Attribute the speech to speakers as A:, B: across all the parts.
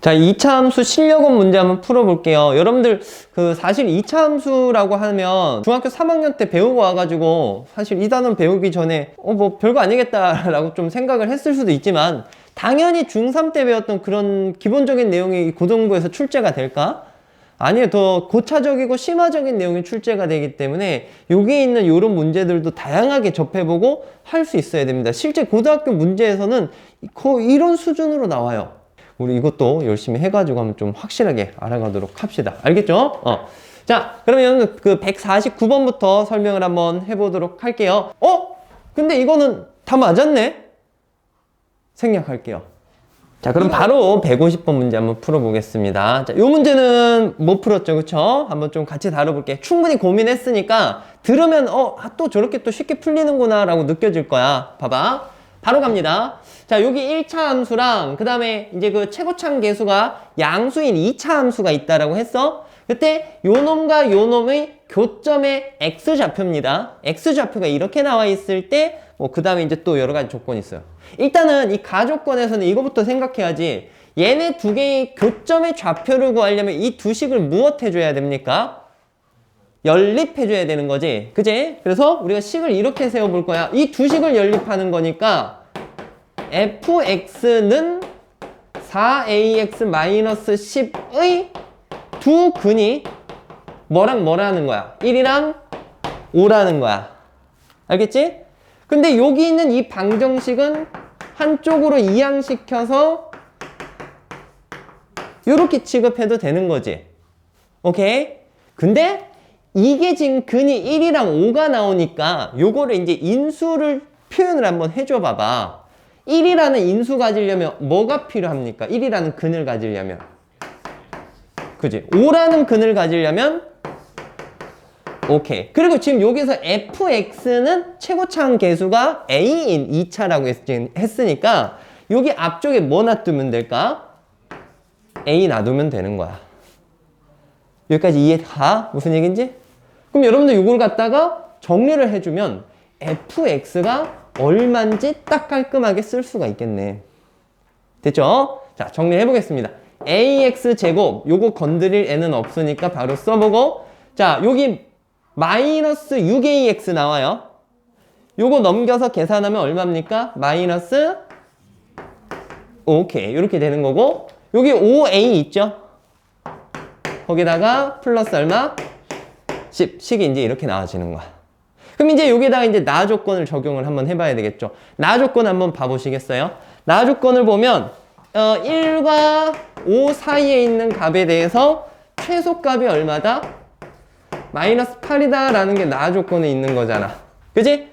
A: 자, 2차 함수 실력원 문제 한번 풀어볼게요. 여러분들 사실 2차 함수라고 하면 중학교 3학년 때 배우고 와가지고 사실 이 단원 배우기 전에 뭐 별거 아니겠다라고 좀 생각을 했을 수도 있지만 당연히 중3 때 배웠던 그런 기본적인 내용이 고등부에서 출제가 될까? 아니요, 더 고차적이고 심화적인 내용이 출제가 되기 때문에 여기에 있는 이런 문제들도 다양하게 접해보고 할 수 있어야 됩니다. 실제 고등학교 문제에서는 거의 이런 수준으로 나와요. 우리 이것도 열심히 해가지고 한번 좀 확실하게 알아가도록 합시다. 알겠죠? 자, 그러면 그 149번부터 설명을 한번 해보도록 할게요. 근데 이거는 다 맞았네? 생략할게요. 자, 그럼 바로 150번 문제 한번 풀어보겠습니다. 자, 이 문제는 못 풀었죠, 그쵸? 한번 좀 같이 다뤄볼게. 충분히 고민했으니까 들으면 또 저렇게 또 쉽게 풀리는구나 라고 느껴질 거야. 봐봐. 바로 갑니다. 자, 여기 1차 함수랑 그 다음에 이제 그 최고차항 계수가 양수인 2차 함수가 있다라고 했어. 그때 요 놈과 요 놈의 교점의 x좌표입니다. x좌표가 이렇게 나와 있을 때 그 다음에 이제 또 여러 가지 조건이 있어요. 일단은 이 가조건에서는 이거부터 생각해야지. 얘네 두 개의 교점의 좌표를 구하려면 이 두 식을 무엇 해줘야 됩니까? 연립해줘야 되는 거지. 그지? 그래서 우리가 식을 이렇게 세워볼 거야. 이 두 식을 연립하는 거니까 fx는 4ax-10의 두 근이 뭐라는 거야? 1이랑 5라는 거야. 알겠지? 근데 여기 있는 이 방정식은 한쪽으로 이항시켜서 이렇게 취급해도 되는 거지. 오케이? 근데 이게 지금 근이 1이랑 5가 나오니까 요거를 이제 인수를 표현을 한번 해줘 봐봐. 1이라는 인수 가지려면 뭐가 필요합니까? 1이라는 근을 가지려면. 그지? 5라는 근을 가지려면 오케이. 그리고 지금 여기서 fx는 최고차항 계수가 a인 2차라고 했으니까 여기 앞쪽에 뭐 놔두면 될까? a 놔두면 되는 거야. 여기까지 이해가? 무슨 얘기인지? 그럼 여러분들 이걸 갖다가 정리를 해주면 fx가 얼마인지 딱 깔끔하게 쓸 수가 있겠네. 됐죠? 자, 정리해 보겠습니다. ax제곱, 요거 건드릴 애는 없으니까 바로 써보고, 자, 여기 마이너스 6ax 나와요. 요거 넘겨서 계산하면 얼마입니까? 마이너스, 오케이. 이렇게 되는 거고, 여기 5a 있죠? 거기다가 플러스 얼마? 10. 식이 이제 이렇게 나와지는 거야. 그럼 이제 여기다가 이제 나 조건을 적용을 한번 해봐야 되겠죠. 나 조건 한번 봐보시겠어요? 나 조건을 보면 1과 5 사이에 있는 값에 대해서 최소값이 얼마다? 마이너스 8이다 라는 게 나 조건에 있는 거잖아. 그지?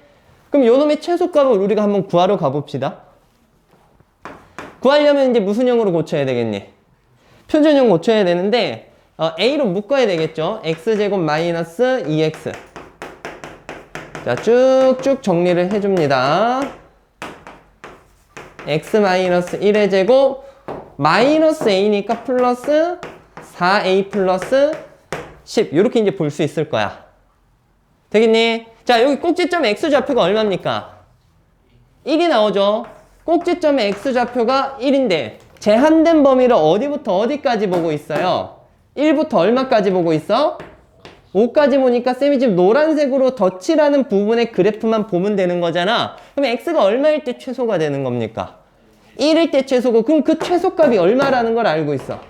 A: 그럼 요 놈의 최소값을 우리가 한번 구하러 가봅시다. 구하려면 이제 무슨 형으로 고쳐야 되겠니? 표준형 고쳐야 되는데 a로 묶어야 되겠죠. x제곱 마이너스 2x. 자, 쭉쭉 정리를 해줍니다. x 마이너스 1의 제곱 마이너스 a니까 플러스 4a 플러스 10 이렇게 이제 볼 수 있을 거야. 되겠니? 자, 여기 꼭지점 x좌표가 얼마입니까? 1이 나오죠. 꼭지점의 x좌표가 1인데 제한된 범위를 어디부터 어디까지 보고 있어요? 1부터 얼마까지 보고 있어? 5까지 보니까 쌤이 지금 노란색으로 덧칠하는 부분의 그래프만 보면 되는 거잖아. 그럼 x가 얼마일 때 최소가 되는 겁니까? 1일 때 최소고, 그럼 그 최소값이 얼마라는 걸 알고 있어.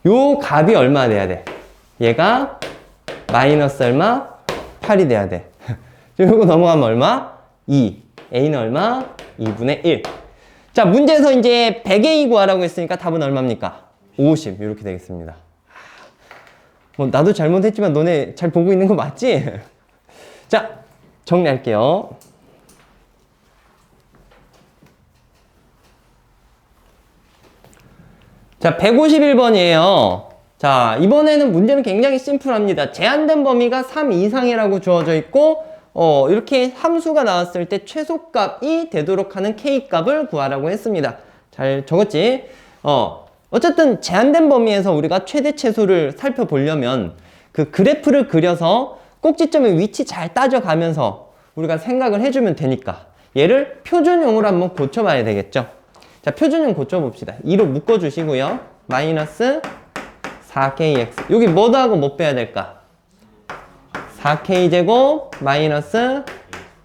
A: 요 값이 얼마 돼야 돼? 얘가 마이너스 얼마? 8이 돼야 돼. 요거 넘어가면 얼마? 2. a는 얼마? 2분의 1. 자, 문제에서 이제 100a 구하라고 했으니까 답은 얼마입니까? 50. 이렇게 되겠습니다. 나도 잘못했지만 너네 잘 보고 있는 거 맞지? 자, 정리할게요. 자, 151번이에요. 자, 이번에는 문제는 굉장히 심플합니다. 제한된 범위가 3 이상이라고 주어져 있고 이렇게 함수가 나왔을 때 최소값이 되도록 하는 k값을 구하라고 했습니다. 잘 적었지? 어쨌든 제한된 범위에서 우리가 최대 최소를 살펴보려면 그 그래프를 그려서 꼭지점의 위치 잘 따져가면서 우리가 생각을 해주면 되니까 얘를 표준형으로 한번 고쳐봐야 되겠죠. 자, 표준형 고쳐봅시다. 2로 묶어주시고요. 마이너스 4kx. 여기 뭐 더하고 뭐 빼야 될까? 4k제곱 마이너스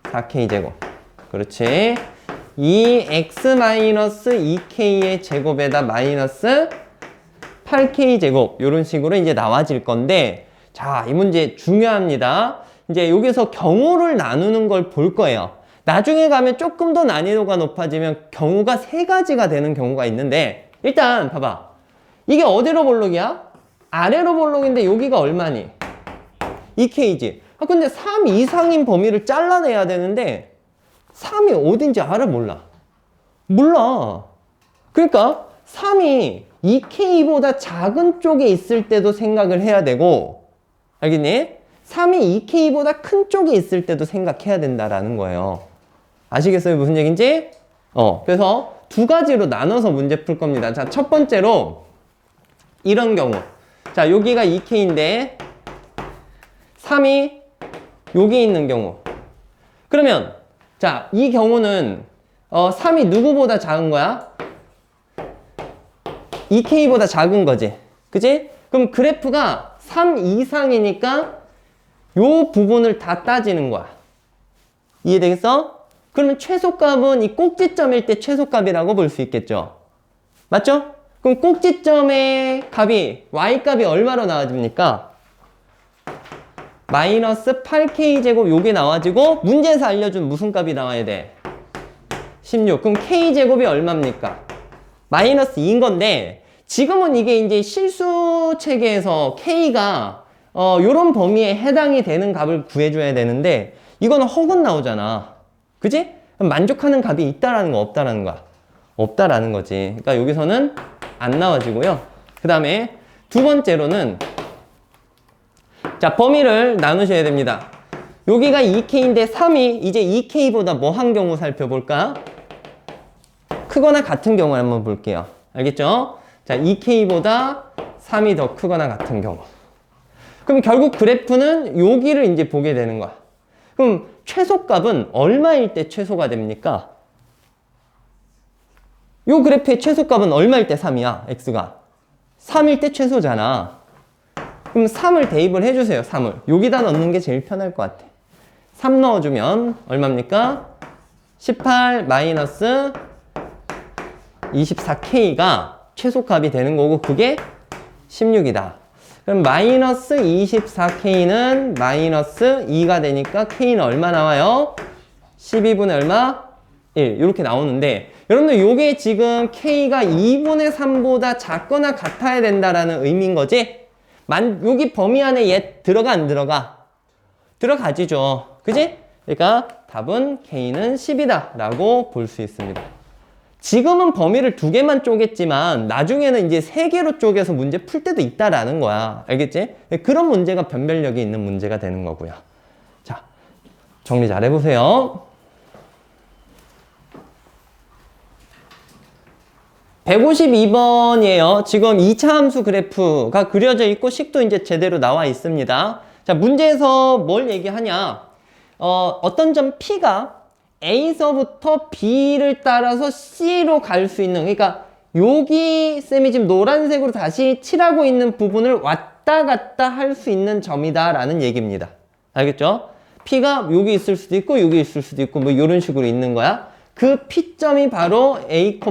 A: 4k제곱. 그렇지. 2x 마이너스 2k의 제곱에다 마이너스 8k제곱. 이런 식으로 이제 나와질 건데, 자, 이 문제 중요합니다. 이제 여기서 경우를 나누는 걸 볼 거예요. 나중에 가면 조금 더 난이도가 높아지면 경우가 3가지가 되는 경우가 있는데, 일단 봐봐. 이게 어디로 볼록이야? 아래로 볼록인데 여기가 얼마니? 2k지. 아, 근데 3 이상인 범위를 잘라내야 되는데 3이 어딘지 알아? 몰라? 몰라. 그러니까 3이 2k보다 작은 쪽에 있을 때도 생각을 해야 되고, 알겠니? 3이 2k보다 큰 쪽에 있을 때도 생각해야 된다라는 거예요. 아시겠어요? 무슨 얘기인지? 그래서 두 가지로 나눠서 문제 풀 겁니다. 자, 첫 번째로 이런 경우. 자, 여기가 2k인데 3이 여기 있는 경우. 그러면 자, 이 경우는 3이 누구보다 작은 거야? 2k보다 작은 거지. 그치? 그럼 그래프가 3 이상이니까 요 부분을 다 따지는 거야. 이해되겠어? 그러면 최소값은 이 꼭지점일 때 최소값이라고 볼 수 있겠죠. 맞죠? 그럼 꼭지점의 값이 y값이 얼마로 나와집니까? 마이너스 8k제곱 요게 나와지고, 문제에서 알려준 무슨 값이 나와야 돼? 16. 그럼 k제곱이 얼마입니까? 마이너스 2인 건데, 지금은 이게 이제 실수 체계에서 k가 요런 범위에 해당이 되는 값을 구해줘야 되는데, 이거는 허근 나오잖아. 그지? 그럼 만족하는 값이 있다라는 거, 없다라는 거야? 없다라는 거지. 그러니까 여기서는 안 나와지고요. 그 다음에 두 번째로는, 자, 범위를 나누셔야 됩니다. 여기가 2k인데 3이 이제 2k보다 뭐 한 경우 살펴볼까? 크거나 같은 경우 한번 볼게요. 알겠죠? 자, 2k보다 3이 더 크거나 같은 경우. 그럼 결국 그래프는 여기를 이제 보게 되는 거야. 그럼 최소값은 얼마일 때 최소가 됩니까? 요 그래프의 최소값은 얼마일 때 3이야? x가 3일 때 최소잖아. 그럼 3을 대입을 해주세요. 3을 여기다 넣는 게 제일 편할 것 같아. 3 넣어주면 얼마입니까? 18 마이너스 24k가 최소값이 되는 거고, 그게 16이다. 그럼 마이너스 24k는 마이너스 2가 되니까 k는 얼마 나와요? 12분의 얼마? 1. 이렇게 나오는데, 여러분들 요게 지금 k가 2분의 3보다 작거나 같아야 된다라는 의미인 거지? 여기 범위 안에 얘 들어가 안 들어가? 들어가지죠. 그지? 그러니까 답은 k는 10이다 라고 볼 수 있습니다. 지금은 범위를 2개만 쪼갰지만 나중에는 이제 3개로 쪼개서 문제 풀 때도 있다라는 거야. 알겠지? 그런 문제가 변별력이 있는 문제가 되는 거고요. 자, 정리 잘 해보세요. 152번이에요. 지금 2차 함수 그래프가 그려져 있고 식도 이제 제대로 나와 있습니다. 자, 문제에서 뭘 얘기하냐? 어떤 점 P가 A서부터 B를 따라서 C로 갈 수 있는, 그러니까 여기 쌤이 지금 노란색으로 다시 칠하고 있는 부분을 왔다 갔다 할 수 있는 점이다 라는 얘기입니다. 알겠죠? P가 여기 있을 수도 있고 여기 있을 수도 있고 뭐 이런 식으로 있는 거야. 그 P점이 바로 A,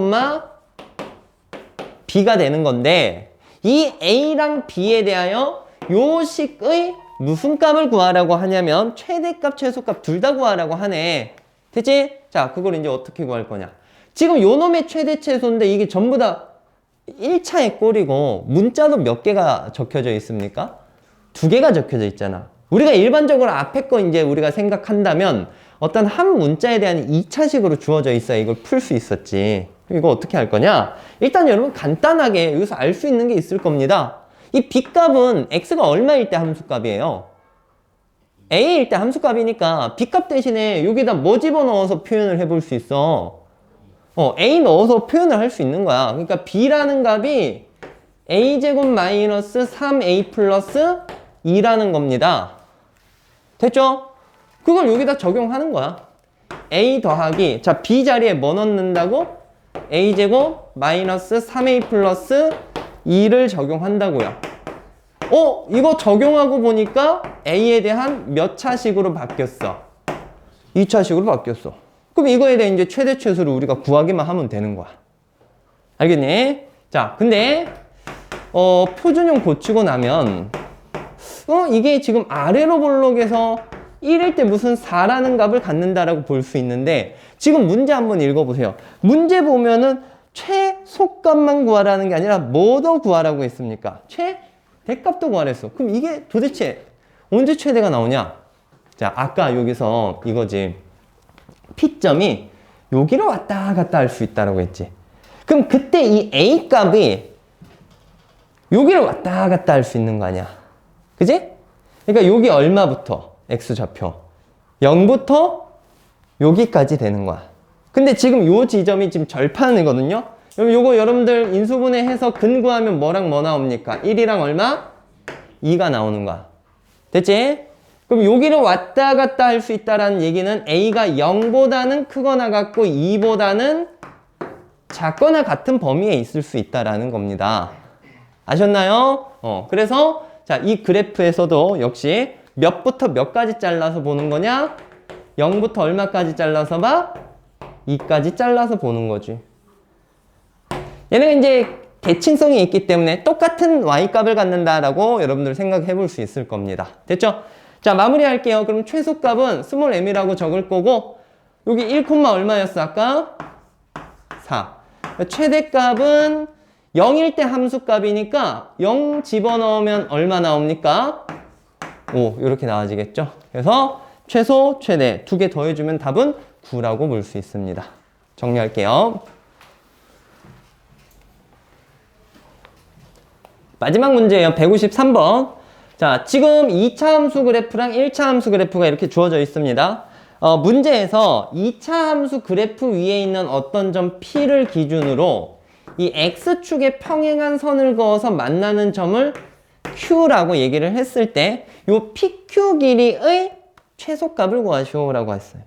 A: B가 되는 건데, 이 A랑 B에 대하여 요 식의 무슨 값을 구하라고 하냐면 최대값, 최소값 둘 다 구하라고 하네. 됐지? 자, 그걸 이제 어떻게 구할 거냐. 지금 요 놈의 최대, 최소인데 이게 전부 다 1차의 꼴이고 문자도 몇 개가 적혀져 있습니까? 2개가 적혀져 있잖아. 우리가 일반적으로 앞에 거 이제 우리가 생각한다면 어떤 한 문자에 대한 2차식으로 주어져 있어야 이걸 풀 수 있었지. 이거 어떻게 할 거냐? 일단 여러분 간단하게 여기서 알 수 있는 게 있을 겁니다. 이 B값은 X가 얼마일 때 함수값이에요? A일 때 함수값이니까 B값 대신에 여기다 뭐 집어넣어서 표현을 해볼 수 있어? A 넣어서 표현을 할 수 있는 거야. 그러니까 B라는 값이 A제곱 마이너스 3A 플러스 2라는 겁니다. 됐죠? 그걸 여기다 적용하는 거야. A 더하기, 자, B 자리에 뭐 넣는다고? a제곱 마이너스 3a 플러스 2를 적용한다고요. 이거 적용하고 보니까 a에 대한 몇 차식으로 바뀌었어? 2차식으로 바뀌었어. 그럼 이거에 대해 이제 최대 최소를 우리가 구하기만 하면 되는 거야. 알겠니? 자, 근데 표준형 고치고 나면 이게 지금 아래로 볼록에서 1일 때 무슨 4라는 값을 갖는다라고 볼 수 있는데 지금 문제 한번 읽어보세요. 문제 보면은 최소값만 구하라는 게 아니라 뭐 더 구하라고 했습니까? 최대값도 구하랬어. 그럼 이게 도대체 언제 최대가 나오냐? 자, 아까 여기서 이거지. P점이 여기로 왔다 갔다 할 수 있다라고 했지. 그럼 그때 이 A 값이 여기를 왔다 갔다 할 수 있는 거 아니야. 그지? 그러니까 여기 얼마부터? X좌표. 0부터 여기까지 되는 거야. 근데 지금 요 지점이 지금 절판이거든요. 그럼 요거 여러분들 인수분해 해서 근 구하면 뭐랑 뭐 나옵니까? 1이랑 얼마? 2가 나오는 거야. 됐지? 그럼 여기를 왔다 갔다 할 수 있다라는 얘기는 A가 0보다는 크거나 같고 2보다는 작거나 같은 범위에 있을 수 있다라는 겁니다. 아셨나요? 그래서 자, 이 그래프에서도 역시 몇부터 몇까지 잘라서 보는 거냐? 0부터 얼마까지 잘라서 봐? 2까지 잘라서 보는 거지. 얘는 이제 대칭성이 있기 때문에 똑같은 y값을 갖는다라고 여러분들 생각해 볼 수 있을 겁니다. 됐죠? 자, 마무리할게요. 그럼 최소값은 스몰 m이라고 적을 거고 여기 1, 얼마였어 아까? 4. 최대값은 0일 때 함수값이니까 0 집어넣으면 얼마 나옵니까? 5 이렇게 나와지겠죠. 그래서 최소, 최대 두 개 더해주면 답은 9라고 볼 수 있습니다. 정리할게요. 마지막 문제예요. 153번. 자, 지금 2차 함수 그래프랑 1차 함수 그래프가 이렇게 주어져 있습니다. 문제에서 2차 함수 그래프 위에 있는 어떤 점 P를 기준으로 이 X축에 평행한 선을 그어서 만나는 점을 Q라고 얘기를 했을 때 요 PQ 길이의 최소값을 구하시오라고 했어요.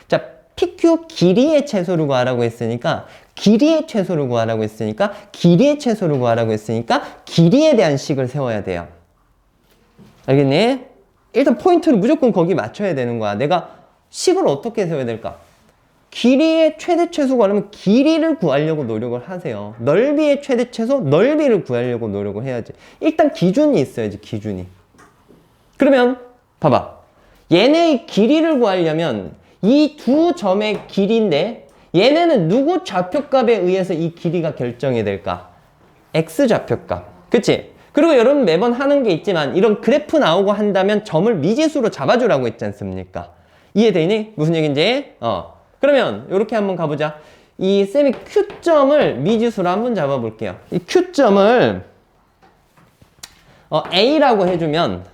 A: 자, PQ 길이의 최소를 구하라고 했으니까 길이의 최소를 구하라고 했으니까 길이의 최소를 구하라고 했으니까 길이에 대한 식을 세워야 돼요. 알겠니? 일단 포인트를 무조건 거기 맞춰야 되는 거야. 내가 식을 어떻게 세워야 될까? 길이의 최대 최소 구하려면 길이를 구하려고 노력을 하세요. 넓이의 최대 최소, 넓이를 구하려고 노력을 해야지. 일단 기준이 있어야지, 기준이. 그러면 봐봐. 얘네의 길이를 구하려면 이 두 점의 길이인데 얘네는 누구 좌표값에 의해서 이 길이가 결정이 될까? X좌표값. 그치? 그리고 여러분 매번 하는 게 있지만 이런 그래프 나오고 한다면 점을 미지수로 잡아주라고 했지 않습니까? 이해되니? 무슨 얘기인지? 그러면 이렇게 한번 가보자. 이 쌤이 Q점을 미지수로 한번 잡아볼게요. 이 Q점을 A라고 해주면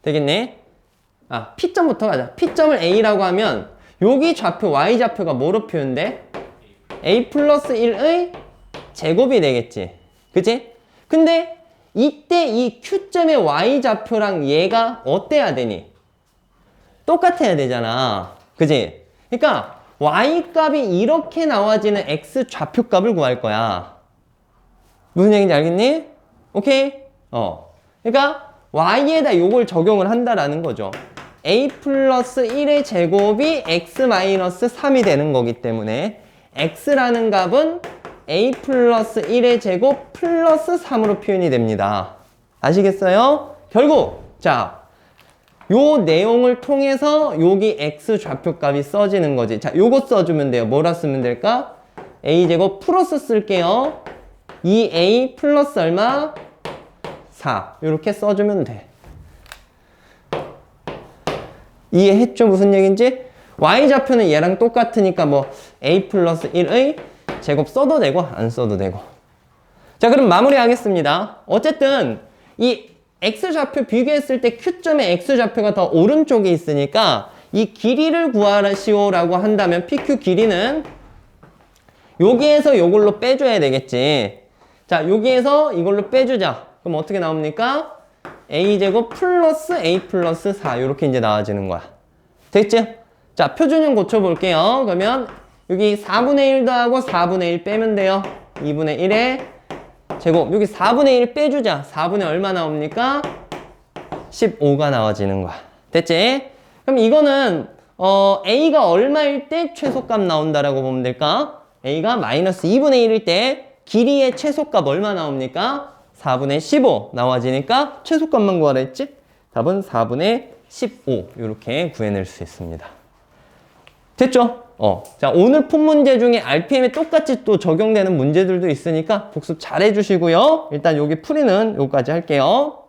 A: 되겠네? P점부터 가자. P점을 A라고 하면 여기 좌표 Y좌표가 뭐로 표현돼? A 플러스 1의 제곱이 되겠지. 그치? 근데 이때 이 Q점의 Y좌표랑 얘가 어때야 되니? 똑같아야 되잖아. 그치? 그러니까 Y값이 이렇게 나와지는 X좌표값을 구할 거야. 무슨 얘기인지 알겠니? 오케이? 그러니까 Y에다 요걸 적용을 한다라는 거죠. A 플러스 1의 제곱이 X 마이너스 3이 되는 거기 때문에 X라는 값은 A 플러스 1의 제곱 플러스 3으로 표현이 됩니다. 아시겠어요? 결국 자, 요 내용을 통해서 여기 X 좌표값이 써지는 거지. 자, 요거 써주면 돼요. 뭐라 쓰면 될까? A 제곱 플러스 쓸게요. 2A 플러스 얼마? 4. 이렇게 써주면 돼. 이해했죠? 무슨 얘기인지? Y좌표는 얘랑 똑같으니까 뭐 A 플러스 1의 제곱 써도 되고 안 써도 되고. 자, 그럼 마무리하겠습니다. 어쨌든 이 X좌표 비교했을 때 Q점의 X좌표가 더 오른쪽에 있으니까 이 길이를 구하시오라고 한다면 PQ 길이는 여기에서 요걸로 빼줘야 되겠지. 자, 여기에서 이걸로 빼주자. 그럼 어떻게 나옵니까? A제곱 플러스 A 플러스 4 이렇게 이제 나와지는 거야. 됐지? 자, 표준형 고쳐볼게요. 그러면 여기 4분의 1 더하고 4분의 1 빼면 돼요. 2분의 1의 제곱. 여기 4분의 1 빼주자. 4분의 얼마 나옵니까? 15가 나와지는 거야. 됐지? 그럼 이거는 A가 얼마일 때 최소값 나온다라고 보면 될까? A가 마이너스 2분의 1일 때 길이의 최소값 얼마 나옵니까? 4분의 15 나와지니까 최소값만 구하라 했지? 답은 4분의 15 이렇게 구해낼 수 있습니다. 됐죠? 자, 오늘 푼 문제 중에 RPM에 똑같이 또 적용되는 문제들도 있으니까 복습 잘 해주시고요. 일단 여기 풀이는 여기까지 할게요.